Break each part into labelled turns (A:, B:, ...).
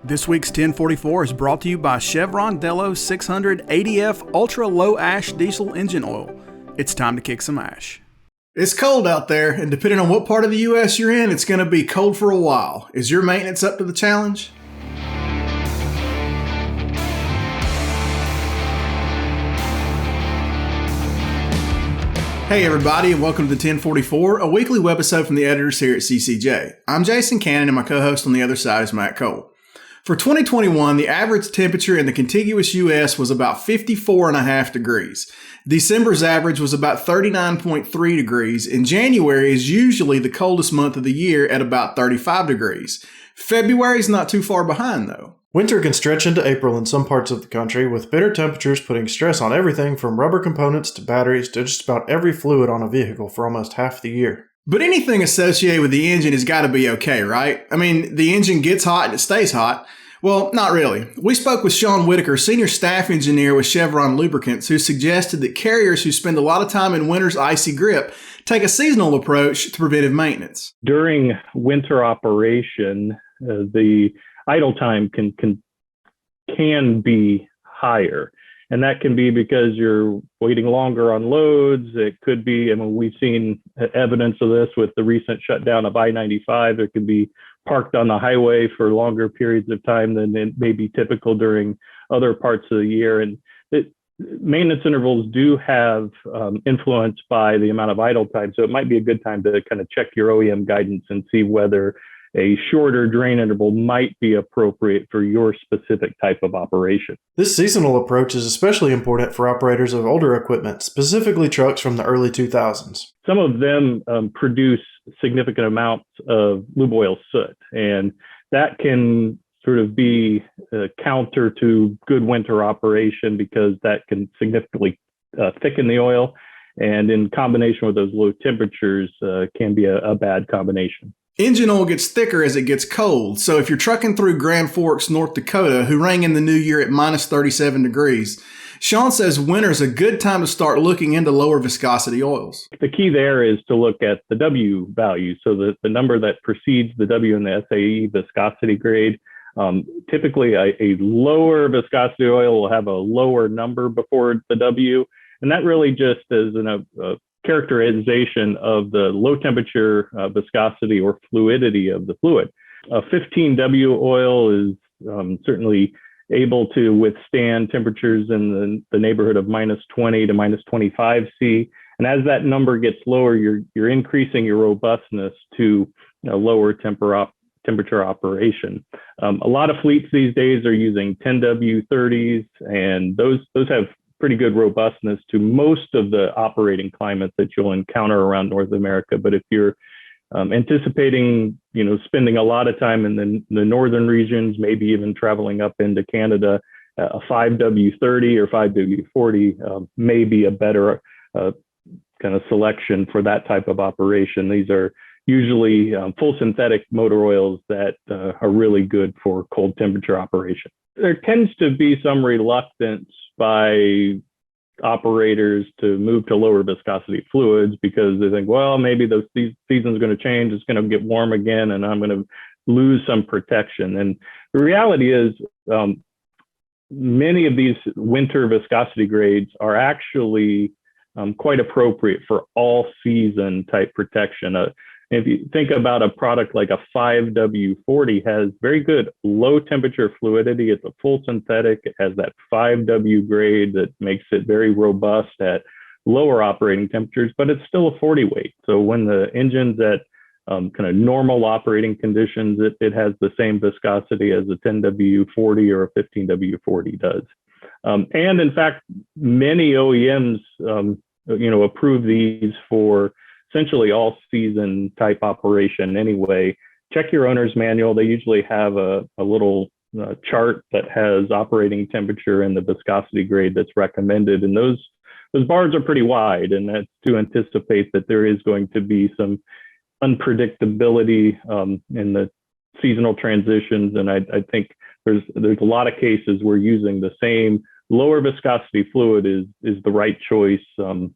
A: This week's 1044 is brought to you by Chevron Delos 600 ADF Ultra Low Ash Diesel Engine Oil. It's time to kick some ash. It's cold out there, and depending on what part of the U.S. you're in, it's going to be cold for a while. Is your maintenance up to the challenge? Hey everybody, and welcome to the 1044, a weekly webisode from the editors here at CCJ. I'm Jason Cannon, and my co-host on the other side is Matt Cole. For 2021, the average temperature in the contiguous U.S. was about 54.5 degrees. December's average was about 39.3 degrees, and January is usually the coldest month of the year at about 35 degrees. February's not too far behind, though.
B: Winter can stretch into April in some parts of the country, with bitter temperatures putting stress on everything from rubber components to batteries to just about every fluid on a vehicle for almost half the year.
A: But anything associated with the engine has got to be okay, right? I mean, the engine gets hot and it stays hot. Well, not really. We spoke with Shawn Whitacre, senior staff engineer with Chevron Lubricants, who suggested that carriers who spend a lot of time in winter's icy grip take a seasonal approach to preventive maintenance.
C: During winter operation, the idle time can be higher. And that can be because you're waiting longer on loads. It could be, I mean, we've seen evidence of this with the recent shutdown of I-95. It could be parked on the highway for longer periods of time than it may be typical during other parts of the year. And maintenance intervals do have influence by the amount of idle time. So it might be a good time to kind of check your OEM guidance and see whether a shorter drain interval might be appropriate for your specific type of operation.
B: This seasonal approach is especially important for operators of older equipment, specifically trucks from the early 2000s.
C: Some of them produce significant amounts of lube oil soot, and that can sort of be counter to good winter operation because that can significantly thicken the oil, and in combination with those low temperatures can be a bad combination.
A: Engine oil gets thicker as it gets cold, so if you're trucking through Grand Forks, North Dakota, who rang in the new year at minus 37 degrees, Shawn says winter's a good time to start looking into lower viscosity oils.
C: The key there is to look at the W value, so the number that precedes the W in the SAE viscosity grade. Typically, a lower viscosity oil will have a lower number before the W, and that really just is a characterization of the low temperature viscosity or fluidity of the fluid. A 15W oil is certainly able to withstand temperatures in the neighborhood of minus 20 to minus 25 C. And as that number gets lower, you're increasing your robustness to lower temperature operation. A lot of fleets these days are using 10W30s, and those have pretty good robustness to most of the operating climates that you'll encounter around North America. But if you're anticipating, spending a lot of time in the northern regions, maybe even traveling up into Canada, a 5W30 or 5W40 may be a better kind of selection for that type of operation. These are usually full synthetic motor oils that are really good for cold temperature operation. There tends to be some reluctance by operators to move to lower viscosity fluids because they think, well, maybe the season's going to change, it's going to get warm again, and I'm going to lose some protection. And the reality is many of these winter viscosity grades are actually quite appropriate for all season type protection. If you think about a product like a 5W40, has very good low temperature fluidity. It's a full synthetic. It has that 5W grade that makes it very robust at lower operating temperatures, but it's still a 40 weight. So when the engine's at kind of normal operating conditions, it has the same viscosity as a 10W40 or a 15W40 does. And in fact, many OEMs, approve these for essentially all season type operation anyway. Check your owner's manual. They usually have a little chart that has operating temperature and the viscosity grade that's recommended. And those bars are pretty wide, and that's to anticipate that there is going to be some unpredictability in the seasonal transitions. And I think there's a lot of cases where using the same lower viscosity fluid is the right choice 12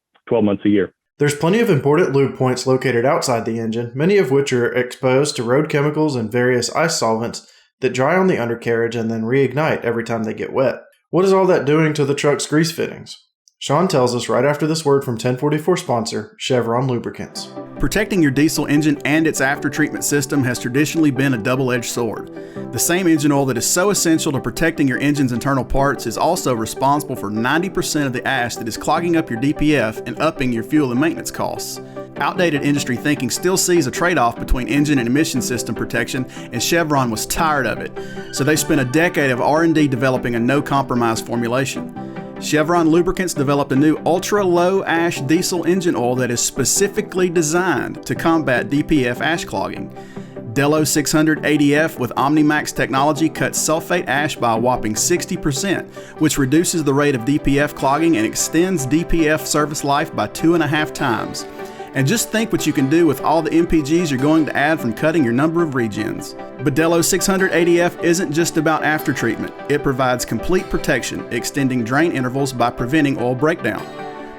C: months a year.
B: There's plenty of important lube points located outside the engine, many of which are exposed to road chemicals and various ice solvents that dry on the undercarriage and then reignite every time they get wet. What is all that doing to the truck's grease fittings? Shawn tells us right after this word from 1044 sponsor, Chevron Lubricants.
A: Protecting your diesel engine and its after-treatment system has traditionally been a double-edged sword. The same engine oil that is so essential to protecting your engine's internal parts is also responsible for 90% of the ash that is clogging up your DPF and upping your fuel and maintenance costs. Outdated industry thinking still sees a trade-off between engine and emission system protection, and Chevron was tired of it. So they spent a decade of R&D developing a no-compromise formulation. Chevron Lubricants developed a new ultra-low ash diesel engine oil that is specifically designed to combat DPF ash clogging. Delo 600 ADF with OmniMax technology cuts sulfate ash by a whopping 60%, which reduces the rate of DPF clogging and extends DPF service life by 2.5 times. And just think what you can do with all the MPGs you're going to add from cutting your number of regens. But Delo 600 ADF isn't just about after-treatment. It provides complete protection, extending drain intervals by preventing oil breakdown.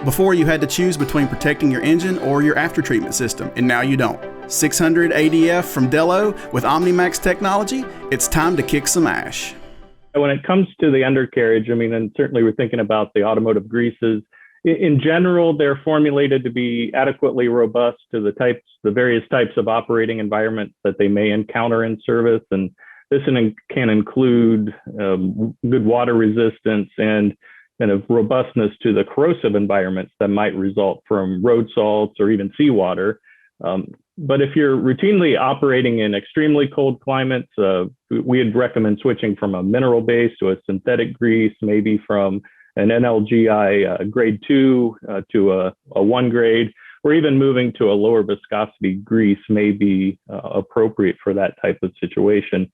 A: Before you had to choose between protecting your engine or your after-treatment system, and now you don't. 600 ADF from Delo with OmniMax technology, it's time to kick some ash.
C: When it comes to the undercarriage, and certainly we're thinking about the automotive greases. In general, they're formulated to be adequately robust to the various types of operating environments that they may encounter in service. And this can include good water resistance and kind of robustness to the corrosive environments that might result from road salts or even seawater. But if you're routinely operating in extremely cold climates, we'd recommend switching from a mineral base to a synthetic grease, maybe from an NLGI grade 2 to a 1 grade, or even moving to a lower viscosity grease may be appropriate for that type of situation.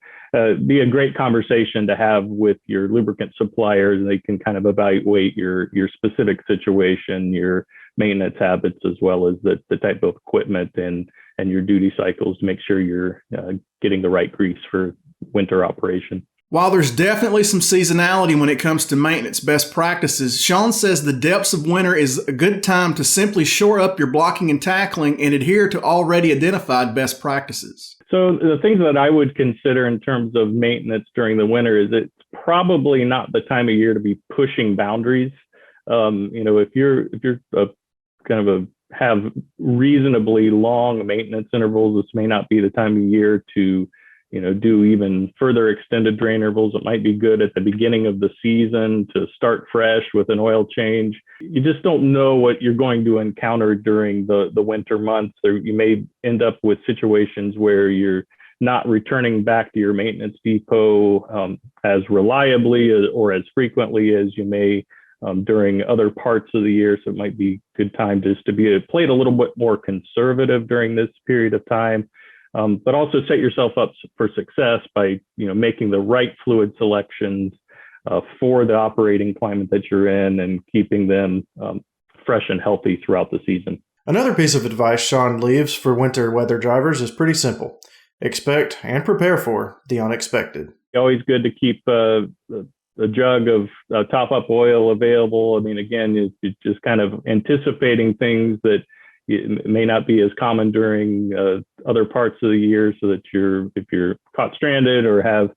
C: Be a great conversation to have with your lubricant suppliers. They can kind of evaluate your specific situation, your maintenance habits, as well as the type of equipment and your duty cycles to make sure you're getting the right grease for winter operation.
A: While there's definitely some seasonality when it comes to maintenance best practices, Shawn says the depths of winter is a good time to simply shore up your blocking and tackling and adhere to already identified best practices.
C: So the things that I would consider in terms of maintenance during the winter is it's probably not the time of year to be pushing boundaries. If you're have reasonably long maintenance intervals, this may not be the time of year to do even further extended drain intervals. It might be good at the beginning of the season to start fresh with an oil change. You just don't know what you're going to encounter during the winter months, or you may end up with situations where you're not returning back to your maintenance depot as reliably or as frequently as you may during other parts of the year. So it might be a good time just to play it a little bit more conservative during this period of time. But also set yourself up for success by making the right fluid selections for the operating climate that you're in and keeping them fresh and healthy throughout the season.
B: Another piece of advice Shawn leaves for winter weather drivers is pretty simple. Expect and prepare for the unexpected.
C: Always good to keep a jug of top-up oil available. Again, it's just kind of anticipating things that it may not be as common during other parts of the year, so that if you're caught stranded or have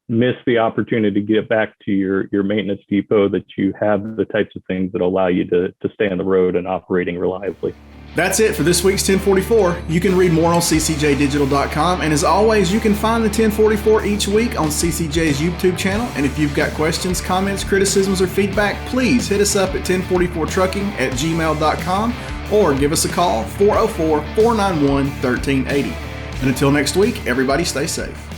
C: missed the opportunity to get back to your maintenance depot, that you have the types of things that allow you to stay on the road and operating reliably.
A: That's it for this week's 1044. You can read more on ccjdigital.com, and as always, you can find the 1044 each week on CCJ's YouTube channel. And if you've got questions, comments, criticisms, or feedback, please hit us up at 1044trucking@gmail.com or give us a call, 404-491-1380. And until next week, everybody stay safe.